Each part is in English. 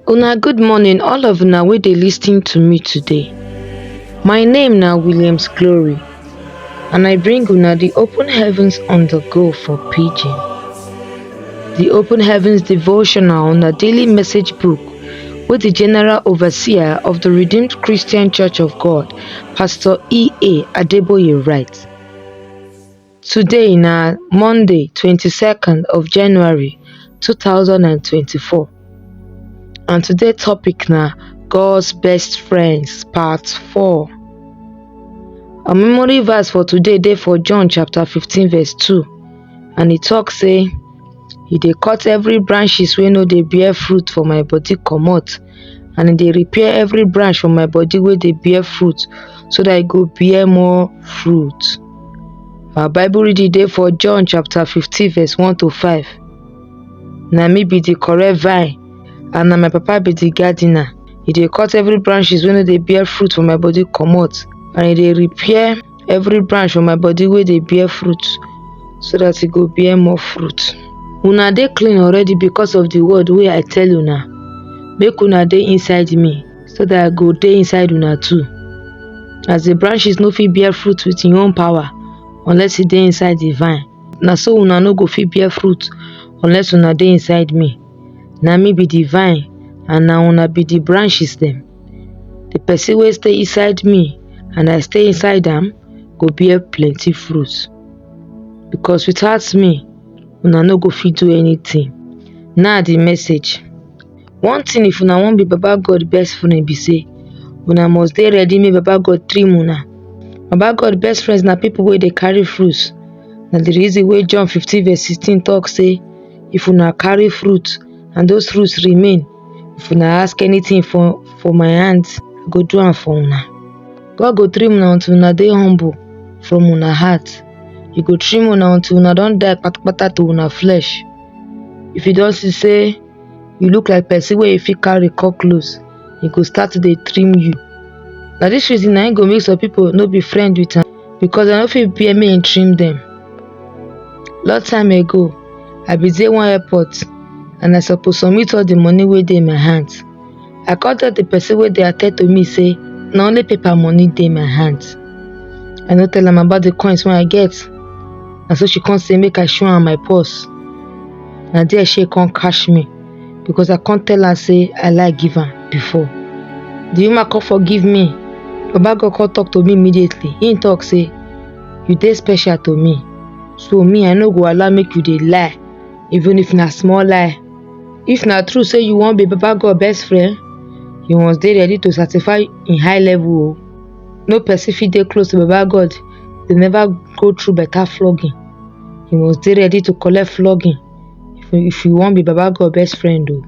Una good morning all of una wey dey lis ten to me today. My name na Williams Glory and I bring una the open heavens on the go for Pidgin. The open heavens devotional na daily message book wey the general overseer of the Redeemed Christian Church of God, Pastor E.A Adeboye write. Today na Monday 22nd of January 2024. And today's topic na God's best friends part 4. Our memory verse for today dey for John chapter 15 verse 2, and e talk say, "E dey cut every branches wey no dey bear fruit for my body comot, and e dey repair every branch for my body wey dey bear fruit, so that e go bear more fruit." Our Bible reading dey for John chapter 15 verse 1 to 5. Na me be the correct vine, and na my papa be the gardener. E dey cut every branches wey no dey bear fruit for my body comot, and e dey repair every branch for my body wey dey bear fruit, so that e go bear more fruit. Una dey clean already because of the word wey I tell una. Make una dey inside me, so that I go dey inside una too. As the branches no fit bear fruit with im own power unless e dey inside the vine, na so una no go fit bear fruit unless una dey inside me. Na me be the vine, and na una be the branches dem. The person wey stay inside me and I stay inside am go bear plenty fruit, because without me una no go fit do anything. Now the message. One thing if una wan be Baba God best friend be say, una must dey ready make Baba God trim una. Baba God best friends na people wey dey carry fruit. Na the reason wey John 15 verse 16 talk say, if una carry fruit and those fruits remain, if una ask anything for my hands, I go do am for una. God go trim una until una dey humble from una heart. He go trim una until una don die patapata to una flesh. If you don see say you look like person wey you fit carry cut close, he go start to dey trim you. Na this reason na im go make some people no be friend with am, because dem no fit bear make im trim dem. Long time ago, I be dey one airport and I suppose submit all the money wey dey my hand. I come tell the person wey dey at ten d to me say na only paper money dey my hand. I no tell am about the coins wey I get. Na so she come say make I show am my purse. Na there she come catch me, because I come tell her say I like give am before. The woman come forgive me. Baba God come talk to me immediately. He talk say, "You dey special to me, so me I no go allow make you dey lie, even if na small lie. If na true say you wan be Baba God best friend, you must dey ready to satisfy in high level. No person fit dey close to Baba God dey never go through better flogging. You must dey ready to collect flogging if you wan be Baba God best friend o.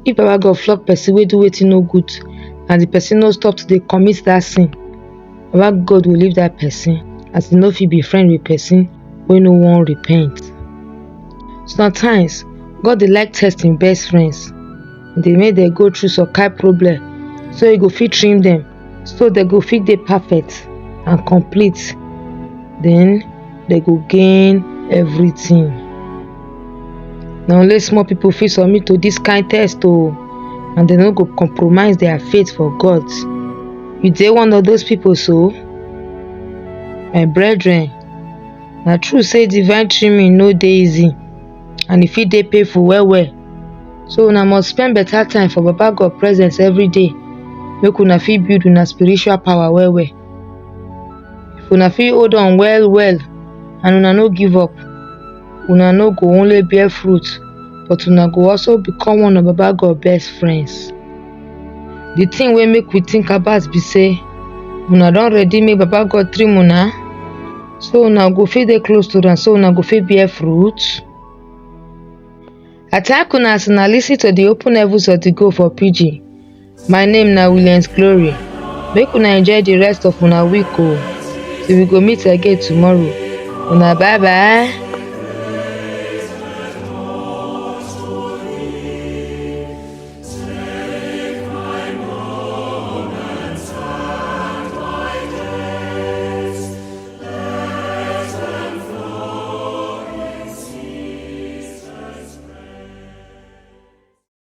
If Baba God flog person wey do wetin no good and the person no stop to dey commit that sin, Baba God will leave that person, as he no fit be friend with person wey no wan repent. Sometimes God dey like test im best friends. He dey make dem go through some kind problem, so he go fit trim dem, so dem go fit dey perfect and complete. Then dem go gain everything. Na only small people fit submit to this kind test o, and dem no go compromise their faith for God. You dey one of those people so? My brethren, na true say divine trimming no dey easy, and e fit dey painful well well. So una must spend better time for Baba God presence every day, make una fit build una spiritual power well well. If una fit hold on well well and una no give up, una no go only bear fruit, but una go also become one of Baba God best friends. The thing wey make we think about be say, una don ready make Baba God trim una, so una go fit dey close to am, so una go fit bear fruit. I thank una as una lis ten to the open heavens of the go for Pidgin. My name na Williams Glory. Make una enjoy the rest of una week o. Till we go meet again tomorrow. Una bye bye.